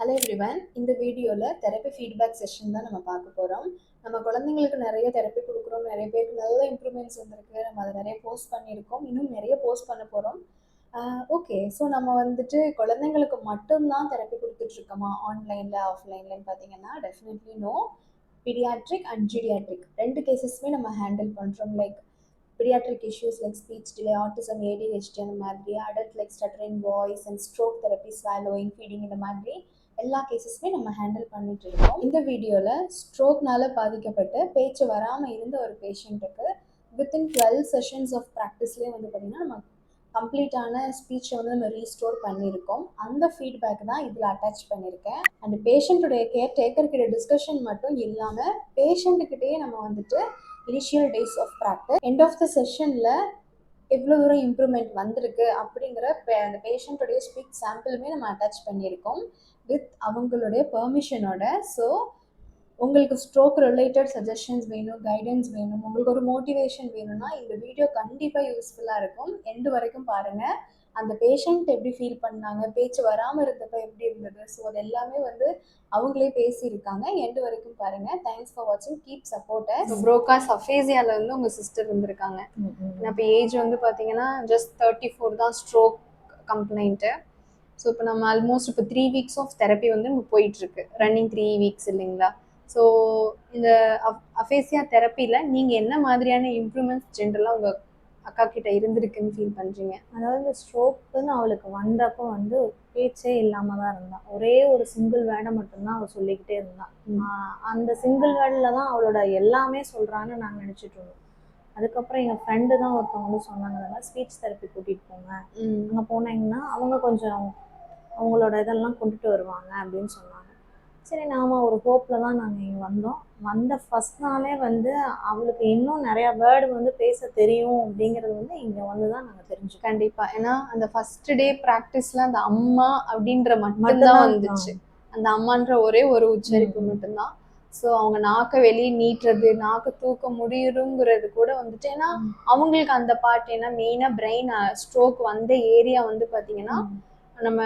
Hello everyone, இந்த வீடியோவில் therapy feedback session தான் நம்ம பார்க்க போகிறோம். நம்ம குழந்தைங்களுக்கு நிறைய தெரப்பி கொடுக்குறோம், நிறைய பேருக்கு நல்ல இம்ப்ரூவ்மெண்ட்ஸ் வந்திருக்கு. நம்ம அதை நிறைய போஸ்ட் பண்ணியிருக்கோம், இன்னும் நிறைய போஸ்ட் பண்ண போகிறோம். ஓகே, ஸோ நம்ம வந்துட்டு குழந்தைங்களுக்கு மட்டும்தான் தெரப்பி கொடுத்துட்ருக்கோமா ஆன்லைனில் ஆஃப்லைன்லன்னு பார்த்தீங்கன்னா டெஃபினெட்லி நோ. பீடியாட்ரிக் அண்ட் ஜீடியாட்ரிக் ரெண்டு கேசஸ்மே நம்ம ஹேண்டில் பண்ணுறோம். Like pediatric issues like speech delay, autism, ADHD அந்த மாதிரி, adult like stuttering voice and stroke therapy, swallowing, feeding இந்த மாதிரி எல்லா கேசஸுமே நம்ம ஹேண்டில் பண்ணிட்டு இருக்கோம். இந்த வீடியோவில் ஸ்ட்ரோக்னால பாதிக்கப்பட்டு பேச்சு வராமல் இருந்த ஒரு பேஷண்ட்டுக்கு வித்தின் 12 செஷன்ஸ் ஆஃப் ப்ராக்டிஸ்லேயே வந்து பார்த்திங்கன்னா நம்ம கம்ப்ளீட்டான ஸ்பீச்சை வந்து நம்ம ரீஸ்டோர் பண்ணியிருக்கோம். அந்த ஃபீட்பேக் தான் இதில் அட்டாச் பண்ணியிருக்கேன். அந்த பேஷண்ட்டுடைய டேக்கர்கிட்ட டிஸ்கஷன் மட்டும் இல்லாமல் பேஷண்ட்டுக்கிட்டே நம்ம வந்துட்டு initial days of practice end of the செஷனில் எவ்வளோ தூரம் இம்ப்ரூவ்மெண்ட் வந்திருக்கு அப்படிங்கிற அந்த பேஷண்ட்டுடைய ஸ்பீச் சாம்பிளுமே நம்ம அட்டாச் பண்ணியிருக்கோம் வித் அவங்களுடைய பெர்மிஷனோட. ஸோ உங்களுக்கு ஸ்ட்ரோக் ரிலேட்டட் சஜஷன்ஸ் வேணும், கைடன்ஸ் வேணும், உங்களுக்கு ஒரு மோட்டிவேஷன் வேணும்னா இந்த வீடியோ கண்டிப்பாக யூஸ்ஃபுல்லாக இருக்கும். எண்டு வரைக்கும் பாருங்கள். அந்த பேஷண்ட் எப்படி ஃபீல் பண்ணாங்க, பேச்சு வராமல் இருந்தப்ப எப்படி இருந்தது, ஸோ அது எல்லாமே வந்து அவங்களே பேசியிருக்காங்க. எண்டு வரைக்கும் பாருங்கள். தேங்க்ஸ் ஃபார் வாட்சிங், கீப் சப்போர்ட். ப்ரோகாஸ் அஃபேசியாவில் வந்து உங்கள் சிஸ்டர் இருந்திருக்காங்க. இப்போ ஏஜ் வந்து பார்த்தீங்கன்னா ஜஸ்ட் 34 தான் ஸ்ட்ரோக் கம்ப்ளைண்ட்டு. ஸோ இப்போ நம்ம ஆல்மோஸ்ட் இப்போ 3 வீக்ஸ் ஆஃப் தெரப்பி வந்து நம்ம போயிட்டுருக்கு. ரன்னிங் 3 வீக்ஸ் இல்லைங்களா? ஸோ இந்த அஃபேசியா தெரப்பியில் நீங்கள் என்ன மாதிரியான இம்ப்ரூவ்மெண்ட்ஸ் ஜென்ரலாக உங்கள் அக்கா கிட்ட இருந்திருக்குன்னு ஃபீல் பண்ணுறீங்க? அதாவது ஸ்ட்ரோக்குன்னு அவளுக்கு வந்தப்போ வந்து பேச்சே இல்லாமல் தான் இருந்தான். ஒரே ஒரு சிங்கிள் வேர்டை மட்டும்தான் அவள் சொல்லிக்கிட்டே இருந்தான். அந்த சிங்கிள் வேர்டில் தான் அவளோட எல்லாமே சொல்கிறான்னு நாங்கள் நினச்சிட்டு இருந்தோம். அதுக்கப்புறம் எங்கள் ஃப்ரெண்டு தான் ஒருத்தவங்க வந்து சொன்னாங்க, அதெல்லாம் ஸ்பீச் தெரப்பி கூட்டிகிட்டு போங்க, அங்கே போனீங்கன்னா அவங்க கொஞ்சம் அவங்களோட இதெல்லாம் கொண்டுட்டு வருவாங்க அப்படின்னு சொன்னாங்க. சரி, நாம் ஒரு ஹோப்பில் தான் நாங்கள் இங்கே வந்தோம். வந்த ஃபஸ்ட் நாளே வந்து அவளுக்கு இன்னும் நிறையா வேர்டு வந்து பேச தெரியும் அப்படிங்கிறது வந்து இங்கே வந்து தான் நாங்கள் தெரிஞ்சோம். கண்டிப்பாக. ஏன்னா அந்த ஃபஸ்ட் டே ப்ராக்டிஸில் அந்த அம்மா அப்படின்ற மட்டும்தான் வந்துச்சு. அந்த அம்மான்ற ஒரே ஒரு உச்சரிப்பு மட்டும்தான். ஸோ அவங்க நாக்கை வெளியே நீட்டுறது, நாக்கு தூக்க முடியுங்கிறது கூட வந்துட்டு, ஏன்னா அவங்களுக்கு அந்த பார்ட், ஏன்னா மெயினாக பிரெயின் ஸ்ட்ரோக் வந்த ஏரியா வந்து பார்த்தீங்கன்னா நம்ம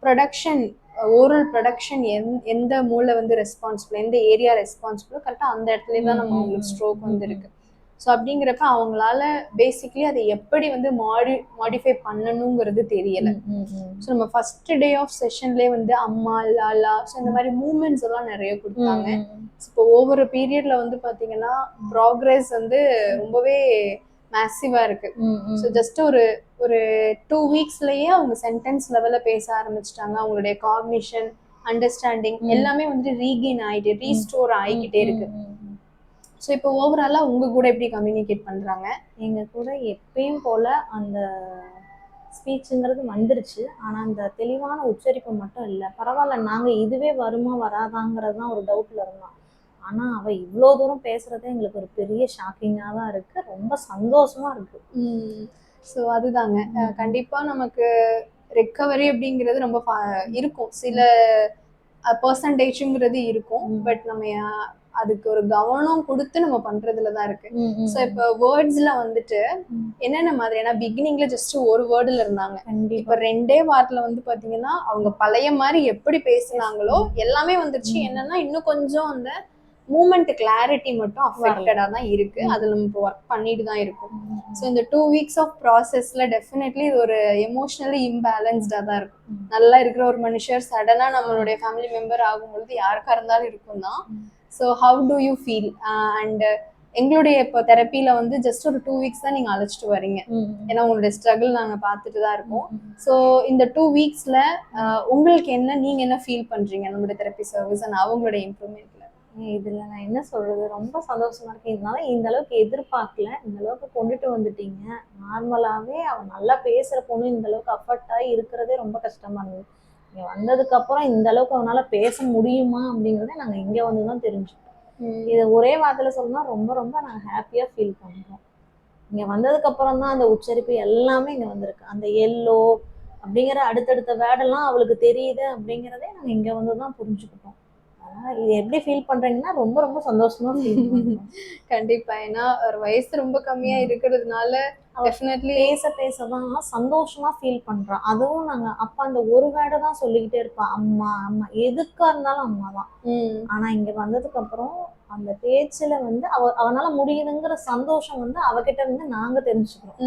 ப்ரொடக்ஷன், ஓரல் ப்ரொடக்ஷன் எந்த மூளை வந்து ரெஸ்பான்சிபிள், எந்த ஏரியா ரெஸ்பான்சிபிளோ கரெக்டாக அந்த இடத்துல தான் நம்ம அவங்களுக்கு ஸ்ட்ரோக் வந்து இருக்கு. ஸோ அப்படிங்கிறப்ப அவங்களால பேசிக்லி அதை எப்படி வந்து மாடிஃபை பண்ணணுங்கிறது தெரியலை. ஸோ நம்ம ஃபர்ஸ்ட் டே ஆஃப் செஷன்லேயே வந்து அம்மா, லாலா, ஸோ இந்த மாதிரி மூமெண்ட்ஸ் எல்லாம் நிறைய கொடுத்தாங்க. இப்போ ஒவ்வொரு பீரியட்ல வந்து பார்த்தீங்கன்னா ப்ராக்ரெஸ் வந்து ரொம்பவே மேசிவா இருக்கு. ஸோ ஜஸ்ட் ஒரு 2 வீக்ஸ்லயே அவங்க சென்டென்ஸ் லெவல்ல பேச ஆரம்பிச்சிட்டாங்க. அவங்களுடைய காக்னிஷன், அண்டர்ஸ்டாண்டிங் எல்லாமே வந்து ரீகெயின் ஆகிட்டு, ரீஸ்டோர் ஆகிக்கிட்டே இருக்கு. ஸோ இப்போ ஓவராலாக உங்கள் கூட எப்படி கம்யூனிகேட் பண்ணுறாங்க? எங்கள் கூட எப்பயும் போல் அந்த ஸ்பீச்சுங்கிறது வந்துருச்சு. ஆனால் அந்த தெளிவான உச்சரிப்பு மட்டும் இல்லை. பரவாயில்ல, நாங்கள் இதுவே வருமா வராதாங்கிறது தான் ஒரு டவுட்டில் இருந்தோம். ஆனால் அவள் இவ்வளோ தூரம் பேசுகிறதே எங்களுக்கு ஒரு பெரிய ஷாக்கிங்காக தான் இருக்குது. ரொம்ப சந்தோஷமாக இருக்குது. ஸோ அதுதாங்க, கண்டிப்பாக நமக்கு ரெக்கவரி அப்படிங்கிறது ரொம்ப இருக்கும், சில பர்சன்டேஜுங்கிறது இருக்கும். பட் நம்ம அதுக்கு ஒரு கவனம் கொடுத்து நம்ம பண்றதுல தான் இருக்கு. ஸோ இப்போ வேர்ட்ஸ்ல வந்துட்டு என்னென்ன மாதிரி, ஏன்னா பிகினிங்ல ஜஸ்ட் ஒரு வேர்டுல இருந்தாங்க. இப்போ 2 வாரத்துல வந்து பாத்தீங்கன்னா அவங்க பழைய மாதிரி எப்படி பேசினாங்களோ எல்லாமே வந்துருச்சு. என்னன்னா இன்னும் கொஞ்சம் அந்த மூமெண்ட் கிளாரிட்டி மட்டும் அஃபெக்டடா தான் இருக்கு. அதுல நம்ம இப்போ ஒர்க் பண்ணிட்டு தான் இருக்கும். ஸோ இந்த 2 வீக்ஸ் ஆஃப் ப்ராசஸ்ல டெஃபினெட்லி இது ஒரு எமோஷனலி இம்பேலன்ஸ்டா தான் இருக்கும். நல்லா இருக்கிற ஒரு மனுஷர் சடனா நம்மளுடைய ஃபேமிலி மெம்பர் ஆகும்பொழுது யாருக்கா இருந்தாலும் இருக்கும் தான். So how to you feel? And எங்களுடைய இப்போ தெரப்பியில் வந்து ஜஸ்ட் ஒரு 2 வீக்ஸ் தான் நீங்கள் அழைச்சிட்டு வரீங்க. ஏன்னா உங்களுடைய ஸ்ட்ரகிள் நாங்கள் பார்த்துட்டு தான் இருக்கோம். ஸோ இந்த 2 வீக்ஸில் உங்களுக்கு என்ன, நீங்கள் என்ன ஃபீல் பண்ணுறீங்க நம்மளுடைய தெரப்பி சர்வீஸ் அண்ட் அவங்களுடைய இம்ப்ரூவ்மெண்ட்டில்? இதில் நான் என்ன சொல்கிறது, ரொம்ப சந்தோஷமாக இருக்குது. இதனால இந்த அளவுக்கு எதிர்பார்க்கல, இந்த அளவுக்கு கொண்டுட்டு வந்துட்டீங்க. நார்மலாகவே அவன் நல்லா பேசுகிற பொண்ணு இந்த அளவுக்கு அஃபர்ட் ஆகி இருக்கிறதே ரொம்ப கஷ்டமாக இருந்தது. இங்கே வந்ததுக்கப்புறம் இந்த அளவுக்கு அவனால் பேச முடியுமா அப்படிங்கிறத நாங்கள் இங்கே வந்து தான் தெரிஞ்சுக்கிட்டோம். இதை ஒரே வார்த்தையில் சொல்லணும்னா ரொம்ப ரொம்ப நாங்கள் ஹாப்பியாக ஃபீல் பண்ணுறோம். இங்கே வந்ததுக்கப்புறம் தான் அந்த உச்சரிப்பு எல்லாமே இங்கே வந்திருக்கு. அந்த எல்லோ அப்படிங்கிற அடுத்தடுத்த வேர்டெல்லாம் அவளுக்கு தெரியுது அப்படிங்கிறதே நாங்கள் இங்கே வந்து தான் புரிஞ்சுக்கிட்டோம். அதனால இது எப்படி ஃபீல் பண்றீங்கன்னா ரொம்ப ரொம்ப சந்தோஷமா ஃபீல் பண்றேன். கண்டிப்பா. ஏன்னா ஒரு வயசு ரொம்ப கம்மியா இருக்கிறதுனால டெஃபினெட்லி பேச பேசதான் சந்தோஷமா ஃபீல் பண்றான். அதுவும் நாங்க அப்ப அந்த ஒரு வேர்டை தான் சொல்லிக்கிட்டே இருப்பா, அம்மா அம்மா, எதுக்கா இருந்தாலும் அம்மா தான். ஆனா இங்க வந்ததுக்கு அப்புறம் அந்த பேச்சுல வந்து அவனால முடியுதுங்கிற சந்தோஷம் வந்து அவகிட்ட இருந்து நாங்க தெரிஞ்சுக்கிறோம்.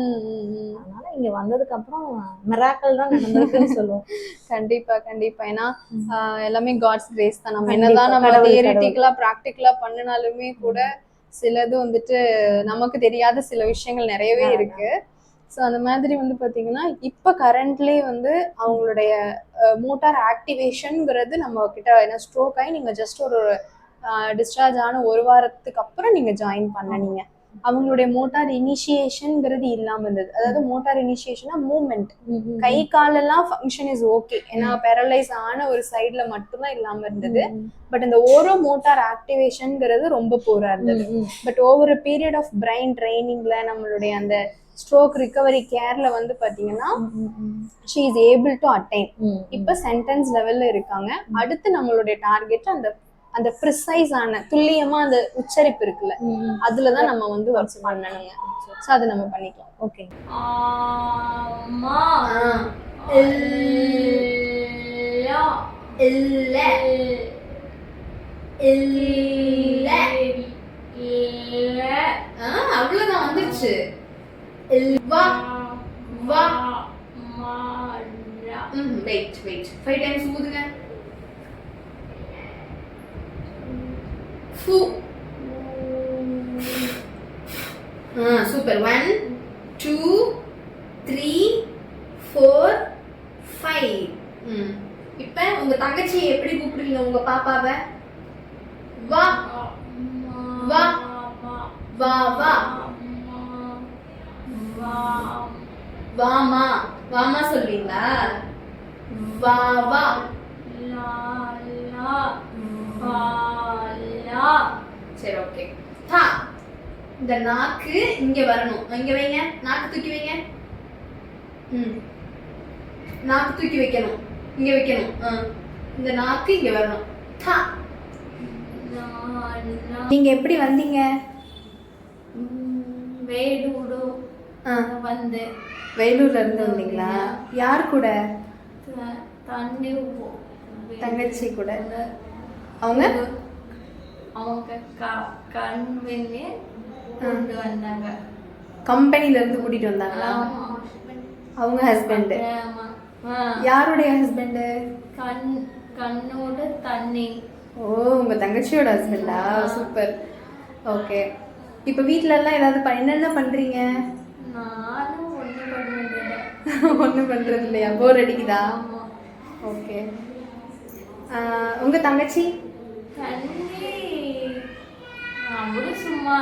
அதனால இங்க வந்ததுக்கு அப்புறம் மிராக்கிள் தான் நடந்திருக்குன்னு சொல்லுவோம். கண்டிப்பா கண்டிப்பா. ஏன்னா எல்லாமே காட்ஸ் கிரேஸ் தான். நம்ம கண்டிப்பா, என்னதான் நம்ம கடவுள், தியரிட்டிக்கலா பிராக்டிக்கலா பண்ணினாலுமே கூட சிலது வந்துட்டு நமக்கு தெரியாத சில விஷயங்கள் நிறையவே இருக்கு. ஸோ அந்த மாதிரி வந்து பார்த்தீங்கன்னா இப்போ கரண்ட்லி வந்து அவங்களுடைய மோட்டார் ஆக்டிவேஷனுங்கிறது நம்ம கிட்ட என்ன ஸ்ட்ரோக் ஆகி நீங்கள் ஜஸ்ட் ஒரு டிஸ்சார்ஜ் ஆன ஒரு வாரத்துக்கு அப்புறம் நீங்கள் ஜாயின் பண்ணனீங்க. அவங்களுடைய மோட்டார் இனிஷியேஷன்ங்கிறது இல்லாமல் இருந்தது. அதாவது மோட்டார் இனிஷியேஷனா மூவ்மெண்ட், கை காலெல்லாம் ஃபங்க்ஷன் இஸ் ஓகே. ஏன்னா பேரலைஸ் ஆன ஒரு சைட்ல மட்டும்தான் இல்லாமல் இருந்தது. பட் இந்த ஓரோ மோட்டார் ஆக்டிவேஷன்ங்கிறது ரொம்ப போரா இருந்தது. But over period of brain ட்ரைனிங்ல நம்மளுடைய அந்த ஸ்ட்ரோக் ரிகவரி கேர்ல வந்து பாத்தீங்கன்னா she is able to attain. இப்ப சென்டென்ஸ் லெவல்ல இருக்காங்க. அடுத்து நம்மளுடைய டார்கெட் அந்த அந்த ப்ரிசைஸான துல்லியமா அந்த உச்சரிப்பு இருக்குல்ல, அதுலதான் நம்ம வந்து ஒர்க் பண்ணணுங்க. ஸோ அதை நம்ம பண்ணிக்கலாம். ஓகே. அவ்வளவுதான் வந்துருச்சு. வா வா வெயிட் வெயிட் 5 டைம்ஸ் ஊதுங்க. ஃபு சூப்பர். 1 2 3 4 5. இப்ப உங்க தங்கச்சியை எப்படி கூப்பிடுவீங்க உங்க பாப்பாவை? வா வா வா வா வாமா வாமா சொல்வீங்களா? வா வா சரி ஓகே. தா இந்த நாக்கு இங்க வரணும். இங்க வைங்க, நாக்கு தூக்கி வைங்க. நாக்கு தூக்கி வைக்கணும், இங்க வைக்கணும். இந்த நாக்கு இங்க வரணும். தா. நீங்க எப்படி வந்தீங்க? வேலூர்ல இருந்து வந்தீங்களா? யார் கூட? தங்கச்சி கூட. அவங்க கம்பெனில இருந்து கூட்டிட்டு வந்தாங்களா? அவங்க ஹஸ்பண்ட். யாருடைய ஹஸ்பண்ட்? கண்ணோட தண்ணி. ஓ, உங்க தங்கச்சியோட ஹஸ்பண்டா? சூப்பர். ஓகே. இப்ப வீட்ல எல்லாம் ஏதாவது என்னென்ன பண்றீங்க? நானும் ஒன்றும் பண்றது இல்லையா? போர் அடிக்குதா? ஓகே. உங்க தங்கச்சி? சும்மா.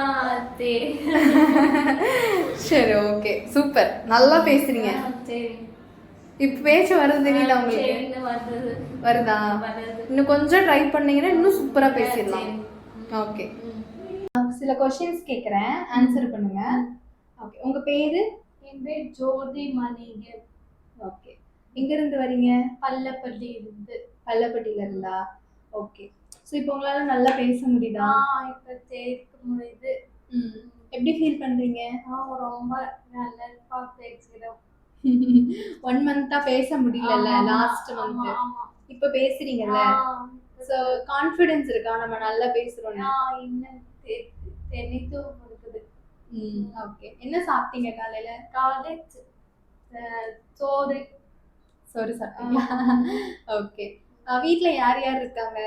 சரி ஓகே சூப்பர். நல்லா பேசுறீங்க. இப்ப பேச்சு வருது தெரியல உங்களுக்கு? வருதா? இன்னும் கொஞ்சம் ட்ரை பண்ணீங்கன்னா இன்னும் சூப்பரா பேசிடலாம். ஓகே. சில क्वेश्चंस கேக்குறேன், ஆன்சர் பண்ணுங்க. ஓகே. உங்க பேரு? என் பேர் ஜோதி மணிகன். ஓகே. எங்க இருந்து வரீங்க? பல்லப்பட்டி இருந்து. பல்லப்பட்டில இருந்தா? ஓகே. சோ இப்போ உங்களால நல்லா பேச முடியுதா? இப்ப கேட்க முடியுது. எப்படி ஃபீல் பண்றீங்க? ரொம்ப நல்லா பேசுகிறோம். 1 மந்தா பேச முடியல, லாஸ்ட் மந்த். இப்போ பேசுறீங்கல்ல, சோ கான்ஃபிடன்ஸ் இருக்கா நம்ம நல்லா பேசுறோம்னு? இன்னும் தெளித்து இருக்குது. ஓகே. என்ன சாப்பிட்டீங்க காலையில? காலேஜ் சோறு சாப்பிட்டீங்களா? ஓகே. வீட்ல யார் யார் இருக்காங்க?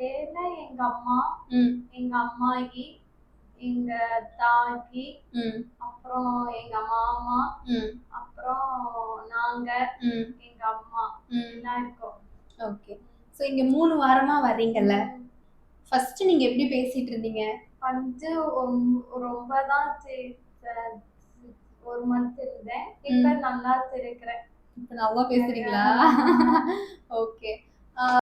எங்க அம்மா, எங்க அம்மாயி, எங்க தாக்கி, அப்புறம் எங்க மாமா, அப்புறம் நாங்க, எங்க அம்மா எல்லாம் இருக்கோம். ஓகே. சோ இங்க 3 வாரமா வர்றீங்கல்ல, ஃபர்ஸ்ட் நீங்க எப்படி பேசிட்டு இருந்தீங்க? ரொம்ப தான் ஒரு மந்த் இருந்தேன். இப்ப நல்லா இருக்கிறேன். இப்ப நல்லா பேசுறீங்களா? ஓகே.